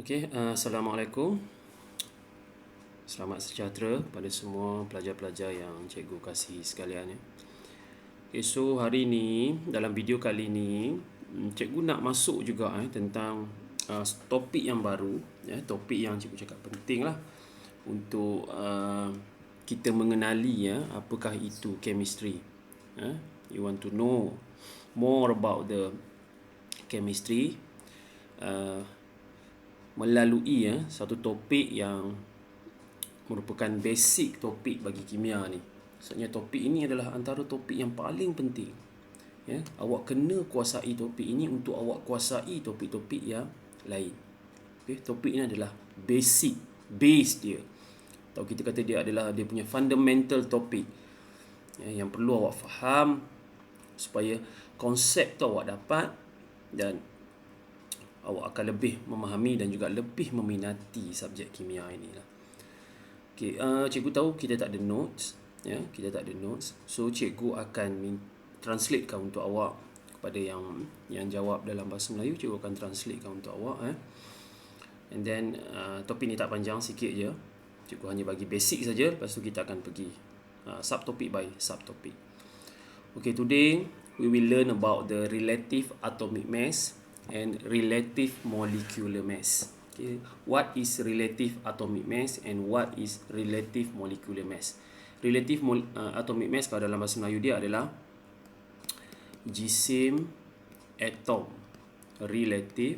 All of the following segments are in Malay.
Assalamualaikum. Selamat sejahtera pada semua pelajar-pelajar yang cikgu kasihi sekalian. So hari ni, dalam video kali ni, cikgu nak masuk juga tentang topik yang baru, topik yang cikgu cakap penting lah untuk kita mengenali apakah itu chemistry. You want to know more about the chemistry melalui satu topik yang merupakan basic topik bagi kimia ni. Maksudnya topik ini adalah antara topik yang paling penting. Awak kena kuasai topik ini untuk awak kuasai topik-topik yang lain. Topik ini adalah base dia. Atau kita kata dia adalah dia punya fundamental topik. Yang perlu awak faham supaya konsep tu awak dapat dan awak akan lebih memahami dan juga lebih meminati subjek kimia inilah. Cikgu tahu kita tak ada notes, kita tak ada notes. So cikgu akan translatekan untuk awak kepada yang jawab dalam bahasa Melayu. Cikgu akan translatekan untuk awak. And then topik ni tak panjang, sikit je. Cikgu hanya bagi basic saja. Lepas tu kita akan pergi subtopic by subtopic. Today we will learn about the relative atomic mass and relative molecular mass. What is relative atomic mass and what is relative molecular mass? Relative atomic mass kalau dalam bahasa Melayu dia adalah jisim atom relatif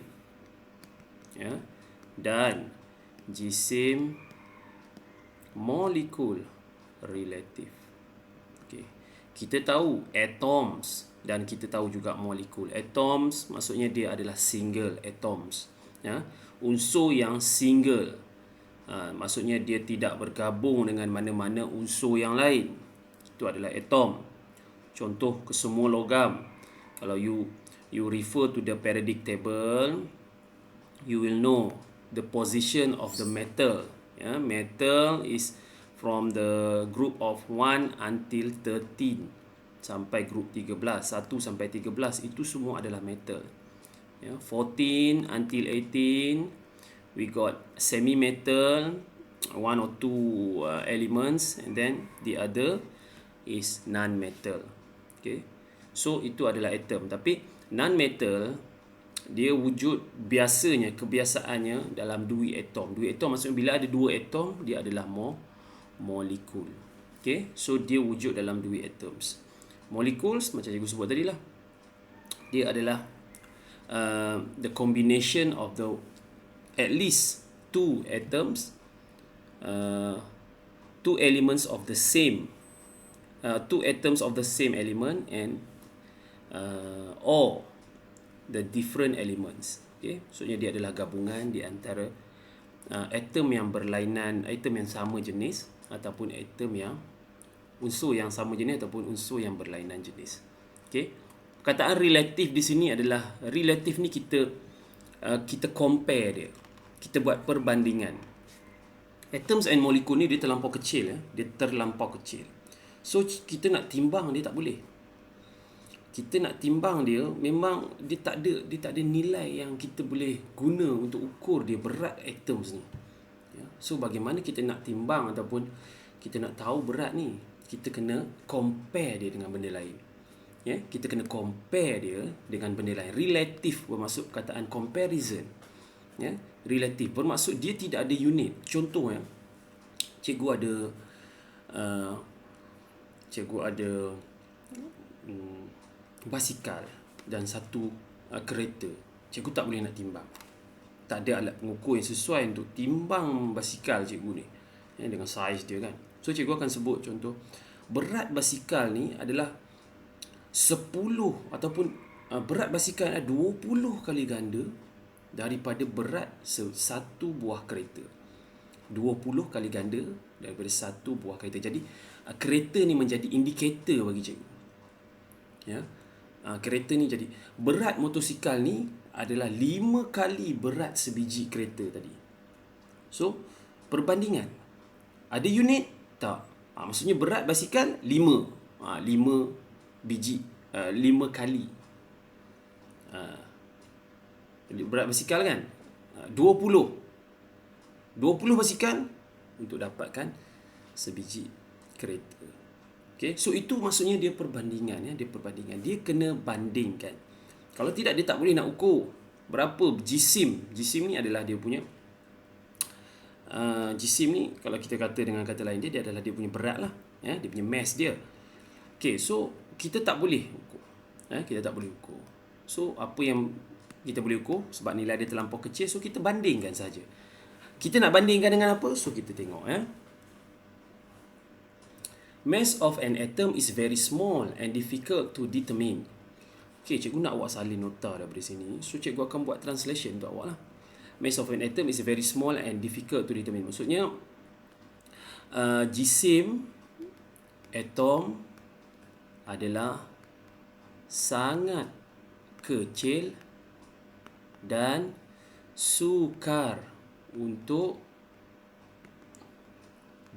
dan jisim molekul relatif. Kita tahu atoms dan kita tahu juga molekul. Atoms maksudnya dia adalah single atoms. Unsur yang single. Maksudnya dia tidak bergabung dengan mana-mana unsur yang lain. Itu adalah atom. Contoh kesemua logam. Kalau you refer to the periodic table, you will know the position of the metal. Metal is from the group of 1 until 13 sampai group 13, 1 sampai 13 itu semua adalah metal. 14 until 18 we got semi metal, one or two elements, and then the other is non metal. So itu adalah atom. Tapi non metal dia wujud biasanya, kebiasaannya dalam dui atom. Dui atom maksudnya bila ada dua atom dia adalah molekul. So dia wujud dalam dui atoms. Molecules macam cikgu sebut tadi lah, dia adalah the combination of the at least two atoms, two elements of the same, two atoms of the same element and or the different elements. Maksudnya dia adalah gabungan di antara atom yang berlainan, atom yang sama jenis ataupun atom yang unsur yang sama jenis ataupun unsur yang berlainan jenis. Perkataan relatif di sini adalah relatif ni kita compare dia. Kita buat perbandingan. Atoms and molecule ni dia terlampau kecil, dia terlampau kecil. So kita nak timbang dia tak boleh. Kita nak timbang dia memang dia tak ada nilai yang kita boleh guna untuk ukur dia berat atoms ni. So bagaimana kita nak timbang ataupun kita nak tahu berat ni? Kita kena compare dia dengan benda lain. Kita kena compare dia dengan benda lain. Relatif bermaksud perkataan comparison. Relatif bermaksud dia tidak ada unit. Contoh cikgu ada basikal dan satu kereta. Cikgu tak boleh nak timbang. Tak ada alat pengukur yang sesuai untuk timbang basikal cikgu ni dengan saiz dia kan. So cikgu akan sebut contoh, berat basikal ni adalah 10 ataupun berat basikal adalah 20 kali ganda daripada berat satu buah kereta. 20 kali ganda daripada satu buah kereta. Jadi kereta ni menjadi indikator bagi cikgu. Kereta ni jadi berat motosikal ni adalah 5 kali berat sebiji kereta tadi. So perbandingan. Ada unit? Tak. Maksudnya berat basikal 5. 5 biji, 5 kali. Berat basikal kan? 20 basikal untuk dapatkan sebiji kereta. Okay, so itu maksudnya dia perbandingan, ya, dia kena bandingkan. Kalau tidak, dia tak boleh nak ukur berapa jisim. Jisim ni adalah dia punya jisim ni, kalau kita kata dengan kata lain, dia adalah dia punya berat lah, ya, dia punya mass dia. Okay, so kita tak boleh ukur, kita tak boleh ukur. So apa yang kita boleh ukur, sebab nilai dia terlampau kecil, so kita bandingkan saja. Kita nak bandingkan dengan apa? So kita tengok, mass of an atom is very small and difficult to determine. Okay, cikgu nak awak salin nota daripada sini. So cikgu akan buat translation untuk awak lah. Mass of an atom is very small and difficult to determine. Maksudnya jisim atom adalah sangat kecil dan sukar untuk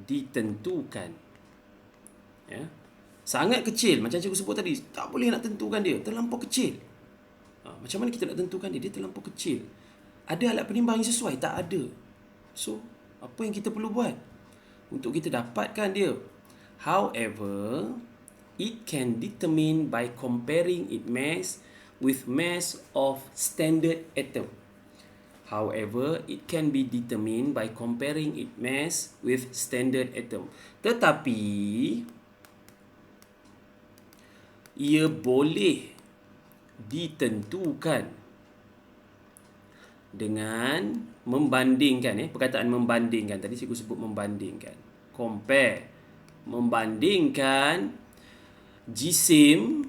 ditentukan. Ya. Sangat kecil, macam cikgu sebut tadi, tak boleh nak tentukan dia, terlampau kecil. Macam mana kita nak tentukan dia? Dia terlampau kecil. Ada alat penimbang yang sesuai? Tak ada. So, apa yang kita perlu buat untuk kita dapatkan dia? However, it can determine by comparing its mass with mass of standard atom. However, it can be determined by comparing its mass with standard atom. Tetapi ia boleh ditentukan dengan membandingkan, perkataan membandingkan tadi cikgu sebut membandingkan, compare, membandingkan jisimnya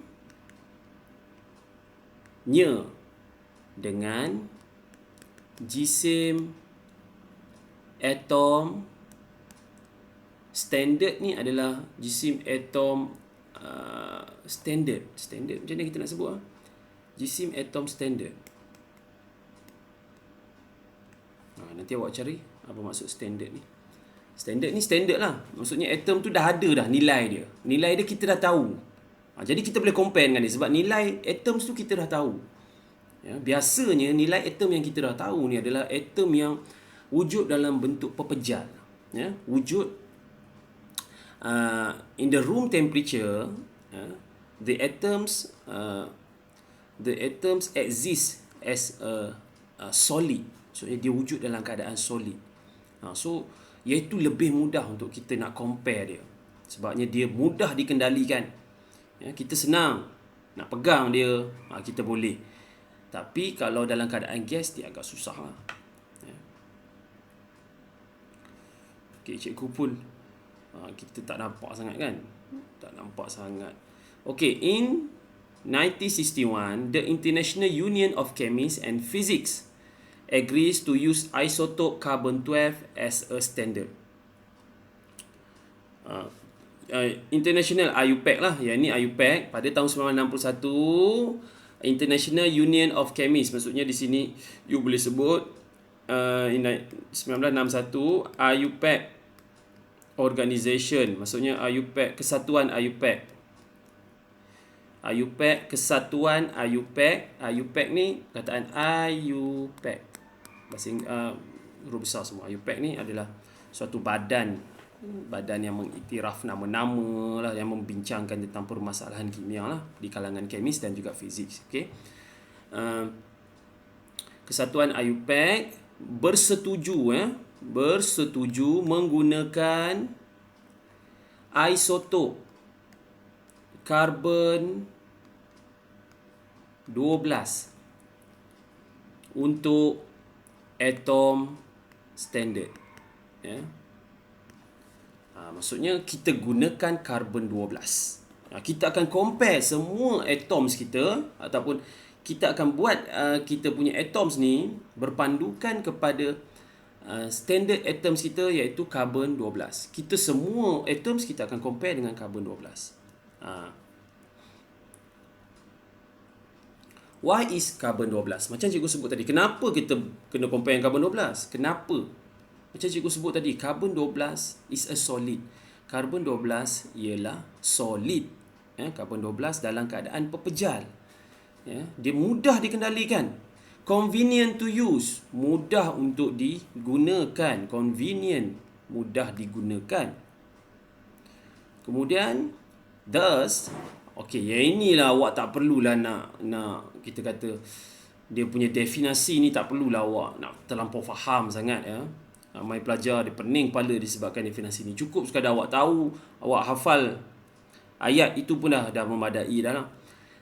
dengan jisim atom. Standard ni adalah jisim atom standard macam mana kita nak sebut? Jisim atom standard. Nanti awak cari apa maksud standard ni. Standard ni standard lah. Maksudnya atom tu dah ada dah nilai dia. Nilai dia kita dah tahu. Jadi kita boleh compare dengan dia sebab nilai atom tu kita dah tahu. Ya, biasanya nilai atom yang kita dah tahu ni adalah atom yang wujud dalam bentuk pepejal. Ya, wujud in the room temperature, the atoms exist as a solid. So dia wujud dalam keadaan solid. So iaitu lebih mudah untuk kita nak compare dia. Sebabnya dia mudah dikendalikan. Ya, kita senang nak pegang dia, kita boleh. Tapi kalau dalam keadaan gas, dia agak susah lah. Ya. Okay, cikgu pun kita tak nampak sangat kan? Tak nampak sangat. Okay, in 1961, the International Union of Chemists and Physics agrees to use isotope carbon-12 as a standard. International IUPAC lah. Yang ni IUPAC pada tahun 1961. International Union of Chemists, maksudnya di sini you boleh sebut 1961 IUPAC Organization, maksudnya IUPAC, kesatuan IUPAC. IUPAC, kesatuan IUPAC. IUPAC ni kataan IUPAC. Bahasa huruf besar semua. IUPAC ni adalah suatu badan yang mengiktiraf nama-nama lah, yang membincangkan tentang permasalahan kimia lah di kalangan kemis dan juga fizik. Okay. Kesatuan IUPAC bersetuju menggunakan isotop karbon 12 untuk atom standard. Ya. Maksudnya kita gunakan karbon 12. Kita akan compare semua atoms kita, ataupun kita akan buat kita punya atoms ni berpandukan kepada standard atoms kita, iaitu karbon 12. Kita semua atoms kita akan compare dengan karbon 12. Why is carbon 12? Macam cikgu sebut tadi, kenapa kita kena compare dengan carbon 12? Kenapa? Macam cikgu sebut tadi, carbon 12 is a solid. Carbon 12 ialah solid. Carbon 12 dalam keadaan pepejal. Dia mudah dikendalikan. Convenient to use, mudah untuk digunakan. Convenient, mudah digunakan. Kemudian thus, okey, yang inilah awak tak perlulah nak kita kata dia punya definisi ni tak perlulah awak nak terlampau faham sangat ya. Ramai pelajar dia pening kepala disebabkan definisi ni. Cukup sekadar awak tahu, awak hafal ayat itu pun dah memadai dah lah.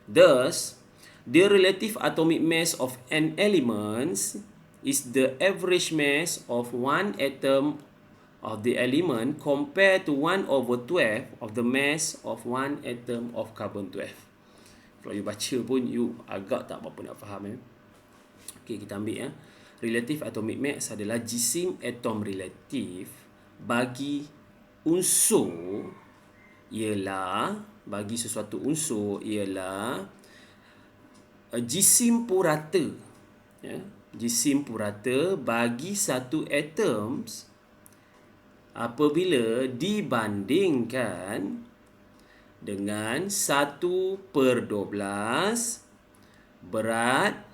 Thus, the relative atomic mass of an element is the average mass of one atom of the element compared to 1/12 of the mass of one atom of carbon-12. Kalau you baca pun you agak tak apa-apa nak faham ya. Okey, kita ambil ya. Relative atomic mass adalah jisim atom relatif bagi unsur ialah bagi sesuatu unsur ialah jisim purata ya. Jisim purata bagi satu atoms apabila dibandingkan dengan 1/12 berat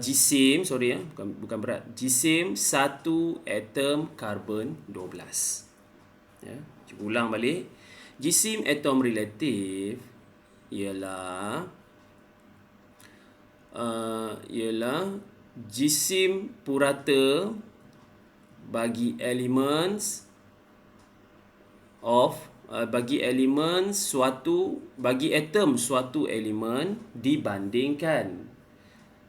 jisim, bukan berat, jisim satu atom karbon 12. Ya, cuba ulang balik. Jisim atom relatif ialah jisim purata bagi elements bagi atom suatu elemen dibandingkan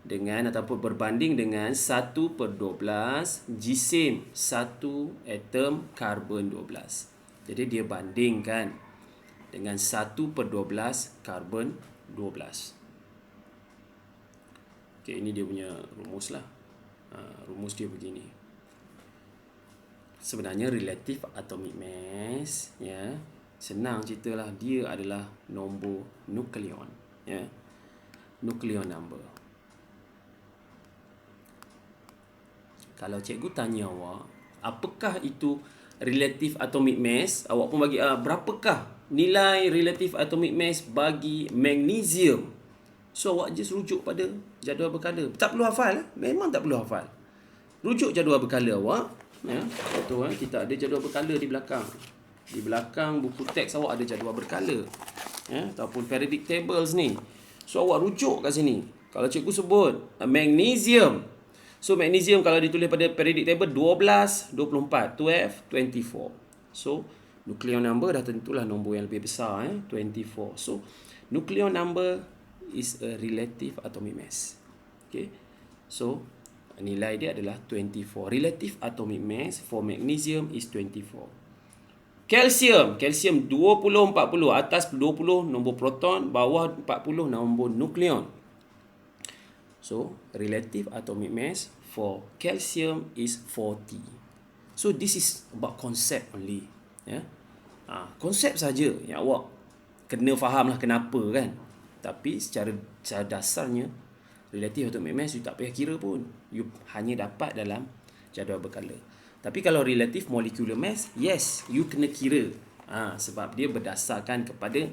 dengan ataupun berbanding dengan 1/12 jisim satu atom karbon 12. Jadi dia bandingkan dengan 1/12 karbon 12. Okey, ini dia punya rumus lah. Rumus dia begini. Sebenarnya relative atomic mass ya, senang ceritalah, dia adalah nombor nukleon ya. Nukleon number. Kalau cikgu tanya awak, apakah itu relative atomic mass, awak pun bagi berapakah nilai relative atomic mass bagi magnesium? So awak just rujuk pada jadual berkala. Tak perlu hafal, memang tak perlu hafal. Rujuk jadual berkala awak ya. Betul kita ada jadual berkala di belakang. Di belakang buku teks awak ada jadual berkala. Ya, ataupun periodic tables ni. So awak rujuk kat sini. Kalau cikgu sebut magnesium, so magnesium kalau ditulis pada periodic table 12, 24, 12, 24. So nucleon number dah tentulah nombor yang lebih besar 24. So nucleon number is a relative atomic mass. Okay. So nilai dia adalah 24. Relative atomic mass for magnesium is 24. Calcium 20, 40. Atas 20 nombor proton, bawah 40 nombor nukleon. So relative atomic mass for calcium is 40. So this is about concept only ya. Konsep saja yang awak kena faham lah kenapa kan. Tapi secara dasarnya relative atomic mass you tak payah kira pun. You hanya dapat dalam jadual berkala. Tapi kalau relative molecular mass, yes, you kena kira. Sebab dia berdasarkan kepada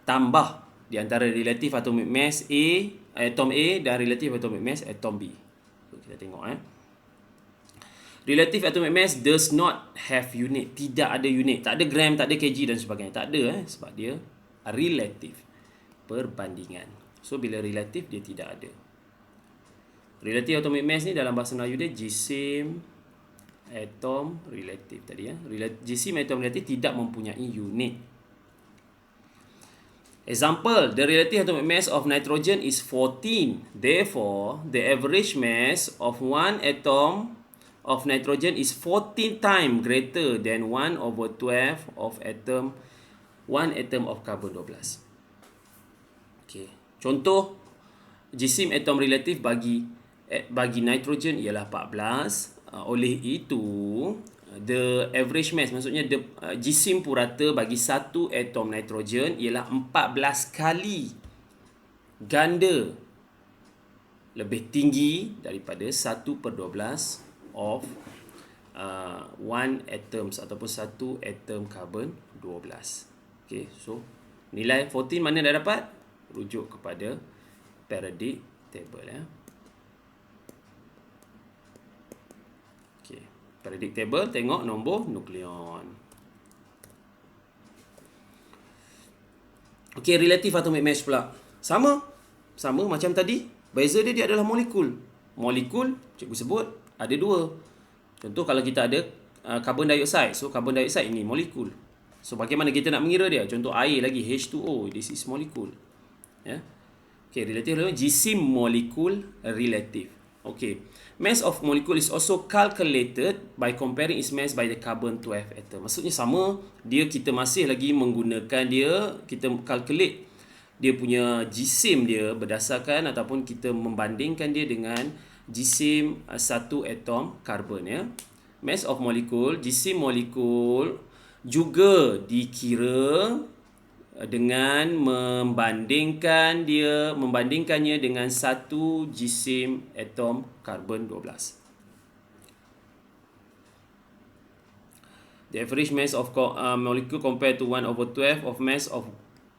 tambah di antara relative atomic mass atom A dan relative atomic mass atom B. So, kita tengok Relative atomic mass does not have unit. Tidak ada unit. Tak ada gram, tak ada kg dan sebagainya. Tak ada sebab dia relative. Perbandingan. So bila relative dia tidak ada. Relative atomic mass ni dalam bahasa Melayu dia jisim atom relatif tadi ya. Jisim atom relatif tidak mempunyai unit. Example, the relative atomic mass of nitrogen is 14. Therefore, the average mass of one atom of nitrogen is 14 times greater than 1/12 of one atom of carbon 12. Okay. Contoh jisim atom relatif bagi nitrogen ialah 14. Oleh itu the average mass, maksudnya jisim purata bagi satu atom nitrogen ialah 14 kali ganda lebih tinggi daripada 1/12 of one atoms ataupun satu atom carbon 12. Okay, so nilai 14 mana dah dapat? Rujuk kepada periodic table ya. Okey. Periodic table, tengok nombor nukleon. Okey, relative atomic mass pula. Sama macam tadi. Beza dia adalah molekul. Molekul, cikgu sebut, ada dua. Contoh kalau kita ada carbon dioxide. So, carbon dioxide ini molekul. So, bagaimana kita nak mengira dia? Contoh air lagi, H2O. This is molecule. Ya. Okay, relative jisim molekul relative. Okay. Mass of molecule is also calculated by comparing its mass by the carbon 12 atom. Maksudnya sama, kita masih lagi menggunakan dia, kita calculate dia punya jisim dia berdasarkan ataupun kita membandingkan dia dengan jisim satu atom karbon, ya. Mass of molecule, jisim molekul juga dikira dengan membandingkannya dengan satu jisim atom karbon 12. The average mass of molecule compared to 1/12 of mass of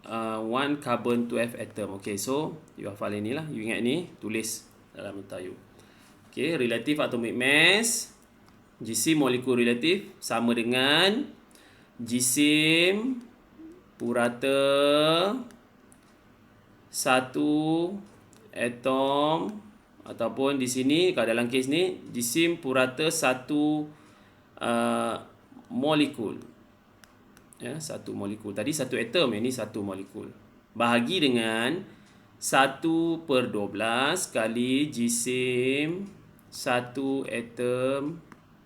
1 carbon 12 atom. Okay, so you hafal ini lah. You ingat ni, tulis dalam nota you. Okay, relative atomic mass, jisim molekul relatif sama dengan jisim purata satu atom, ataupun di sini kalau dalam kes ni jisim purata satu molekul. Ya, satu molekul. Tadi satu atom, ini satu molekul. Bahagi dengan 1/12 kali jisim satu atom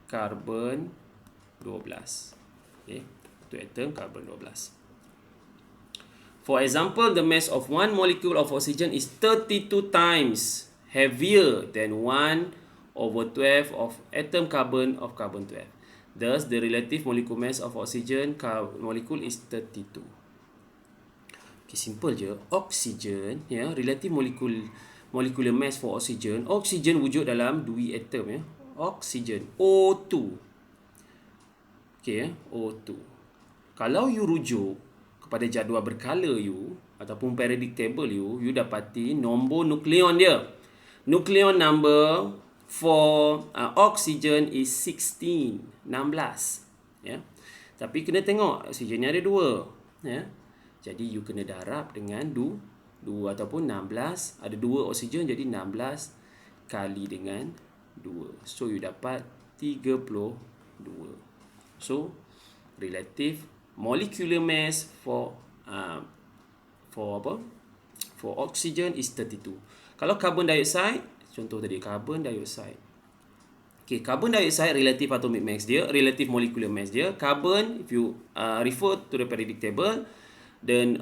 karbon 12. Okay, satu atom karbon 12. For example, the mass of one molecule of oxygen is 32 times heavier than 1/12 of atom carbon of carbon 12. Thus, the relative molecular mass of oxygen molecule is 32. Okay, simple je. Oxygen, ya, relative molecular mass for oxygen. Oxygen wujud dalam dua atom, ya. Oxygen, O2. Okay, ya, O2. Kalau you rujuk kepada jadual berkala you ataupun periodic table you dapati nombor nukleon dia. Nukleon number for oxygen is 16, 16, ya. Tapi kena tengok oksigen ni ada dua, ya. Jadi you kena darab dengan 2 ataupun 16, ada 2 oksigen jadi 16 kali dengan 2. So you dapat 32. So relative molecular mass for oxygen is 32. Kalau carbon dioxide, contoh tadi carbon dioxide. Okay, carbon dioxide relative atomic mass dia, relative molecular mass dia. Carbon, if you refer to the periodic table, then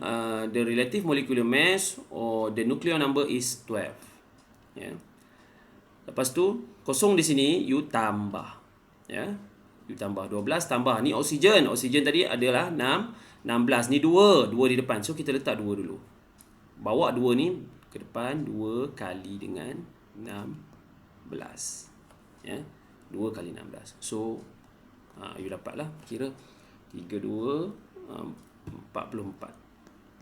the relative molecular mass or the nucleon number is 12. Ya. Yeah. Lepas tu kosong di sini you tambah. Ya. Yeah. You tambah 12 tambah ni oksigen. Oksigen tadi adalah 16. Ni 2 di depan. So kita letak 2 dulu. Bawa 2 ni ke depan, 2 kali dengan 16. Ya, 2 kali 16. So you dapatlah kira 32 44.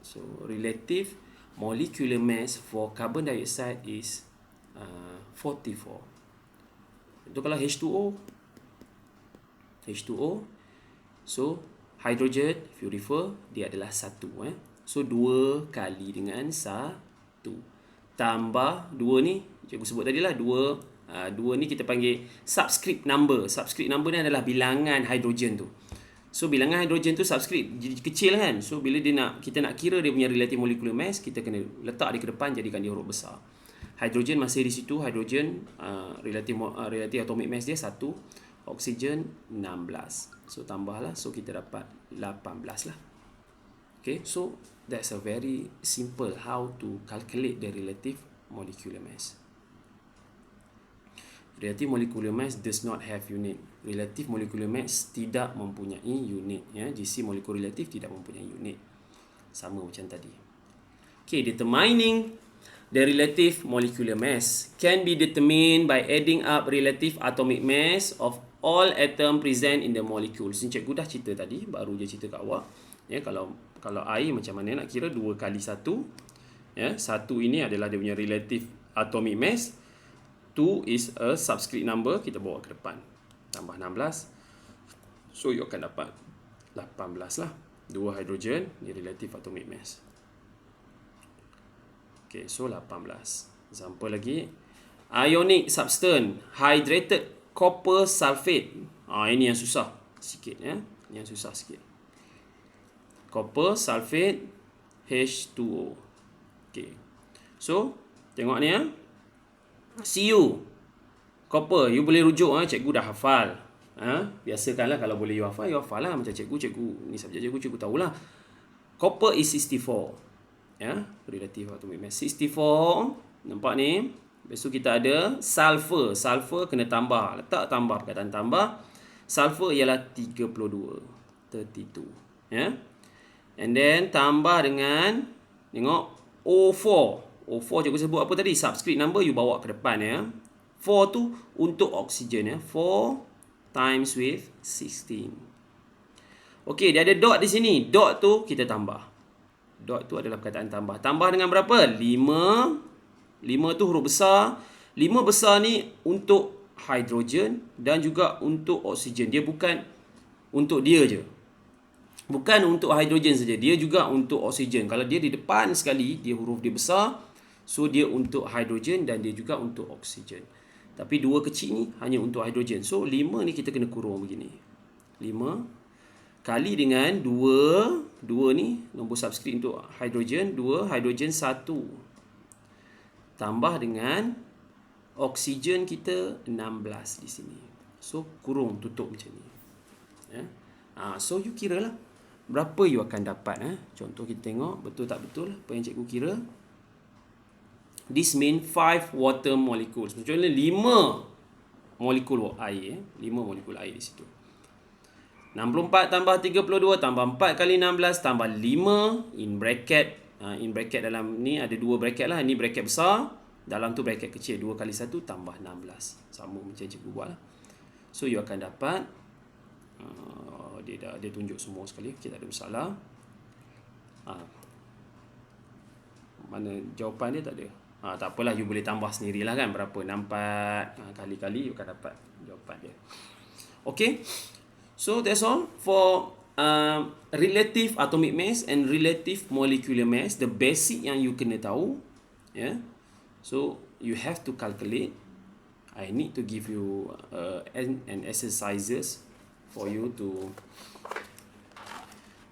So relative molecular mass for carbon dioxide is 44. Itu kalau H2O, so hydrogen, if you refer, dia adalah 1. So 2 kali dengan 1 tambah 2 ni, cikgu sebut tadi lah 2 ni kita panggil subscript number. Subscript number ni adalah bilangan hidrogen tu. So bilangan hidrogen tu subscript jadi kecil kan. So bila kita nak kira dia punya relative molecular mass, kita kena letak dia ke depan, jadikan dia huruf besar. Hidrogen masih di situ. Hidrogen relative atomic mass dia 1. Oksigen 16. So tambahlah. So kita dapat 18 lah. Okay, so that's a very simple how to calculate the relative molecular mass. Relative molecular mass does not have unit. Relative molecular mass tidak mempunyai unit, ya. JC molekul relatif tidak mempunyai unit. Sama macam tadi. Okay, determining the relative molecular mass can be determined by adding up relative atomic mass of all atom present in the molecules. Ni cikgu dah cerita tadi, baru je cerita kat awak. Ya, kalau air macam mana nak kira 2 kali 1. Ya, 1 ini adalah dia punya relative atomic mass. 2 is a subscript number, kita bawa ke depan. tambah 16. So you akan dapat 18 lah. 2 hidrogen ni relative atomic mass. Okay, so 18. Example lagi. Ionic substance, hydrated copper sulfate. Ini yang susah sikit ya. Yang susah sikit. Copper sulfate H2O. Okay. So, tengok ni ya. Cu. Copper, you boleh rujuk cikgu dah hafal. Biasakanlah kalau boleh you hafal lah. Macam cikgu ni subjek cikgu tahulah. Copper is 64. Ya, relative atomic mass 64. Nampak ni? Besok kita ada sulfur. Sulfur kena tambah. Letak tambah perkataan tambah. Sulfur ialah 32. Ya. And then tambah dengan tengok O4. O4 cikgu sebut apa tadi? Subscript number you bawa ke depan ya. 4 tu untuk oksigen ya. 4 times with 16. Okey, dia ada dot di sini. Dot tu kita tambah. Dot tu adalah perkataan tambah. Tambah dengan berapa? 5. 5 tu huruf besar. 5 besar ni untuk hidrogen dan juga untuk oksigen. Dia bukan untuk dia je. Bukan untuk hidrogen saja. Dia juga untuk oksigen. Kalau dia di depan sekali, dia huruf dia besar. So, dia untuk hidrogen dan dia juga untuk oksigen. Tapi 2 kecil ni hanya untuk hidrogen. So, 5 ni kita kena kurung begini. 5 kali dengan 2. 2 ni nombor subscript untuk hidrogen. 2, hidrogen 1. Tambah dengan oksigen kita 16 di sini. So, kurung tutup macam ni. Ya. So, you kira lah. Berapa you akan dapat. Contoh kita tengok. Betul tak betul apa yang cikgu kira. This mean 5 water molecules. Contohnya 5 molekul air. 5 molekul air di situ. 64 tambah 32 tambah 4 kali 16 tambah 5 in bracket. In bracket dalam ni ada 2 bracket lah. Ini bracket besar. Dalam tu bracket kecil. 2 kali 1 tambah 16. Sama macam cikgu buat lah. So you akan dapat. Dia tunjuk semua sekali. Kita ada masalah. Mana jawapan dia tak ada. Tak apalah, you boleh tambah sendirilah kan. Berapa? 64 kali-kali you akan dapat jawapan dia. Okay. So that's all for relative atomic mass and relative molecular mass. The basic yang you kena tahu. Yeah. So you have to calculate. I need to give you an exercises for you to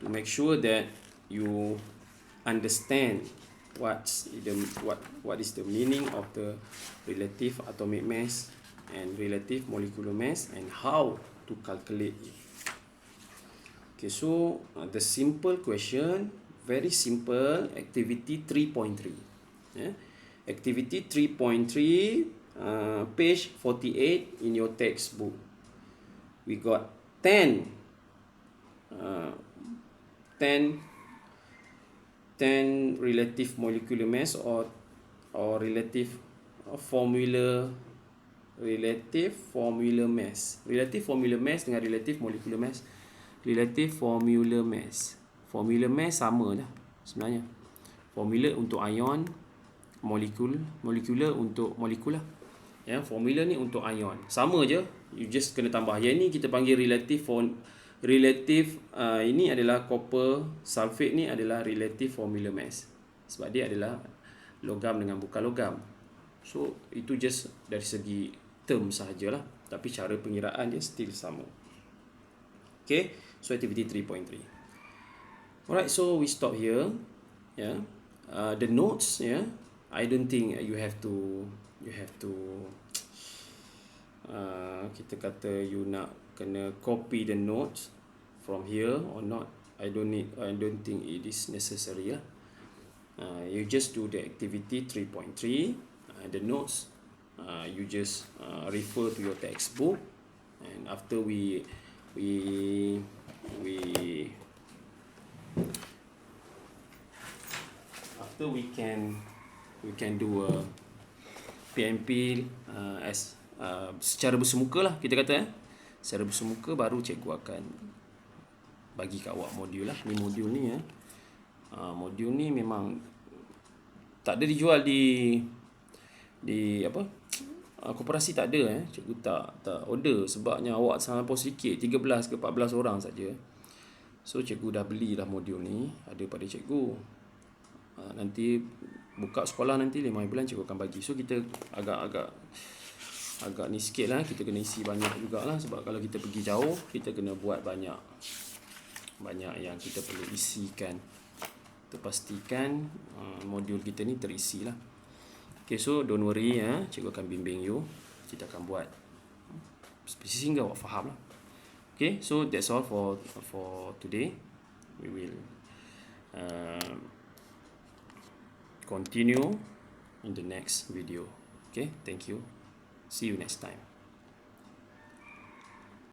make sure that you understand what is the meaning of the relative atomic mass and relative molecular mass and how to calculate it. Okay, so the simple question, very simple, activity 3.3. Yeah? Activity 3.3, page 48 in your textbook. We got 10 relative molecular mass or relative formula mass. Relative formula mass dengan relative molecular mass. Relative formula mass. Formula mass sama dah sebenarnya. Formula untuk ion, molecular untuk molekul lah. Ya, formula ni untuk ion. Sama je. You just kena tambah. Yang ni kita panggil relative ini adalah copper sulfate ni adalah relative formula mass. Sebab dia adalah logam dengan bukan logam. So, itu just dari segi term sahajalah. Tapi cara pengiraan dia still sama. Okay. So, activity 3.3. Alright, so we stop here. Yeah. The notes, yeah. I don't think you have to kita kata you nak kena copy the notes from here or not. I don't think it is necessary lah. You just do the activity 3.3. The notes you just refer to your textbook, and after we can do a PMP as secara bersemuka lah kita kata. Secara bersemuka baru cikgu akan bagi kat awak modul lah. Ni modul ni modul ni memang tak ada dijual di apa Koperasi tak ada cikgu tak order sebabnya awak terlampau sikit, 13 ke 14 orang saja. So cikgu dah belilah modul ni ada pada cikgu. Nanti buka sekolah nanti 5 bulan cikgu akan bagi. So kita agak ni sikit lah, kita kena isi banyak jugalah sebab kalau kita pergi jauh kita kena buat banyak yang kita perlu isikan. Kita pastikan modul kita ni terisi lah. Okay, so don't worry cikgu akan bimbing you. Kita akan buat sehingga awak faham lah. Okay, so that's all for today. We will continue in the next video. Okay, thank you. See you next time.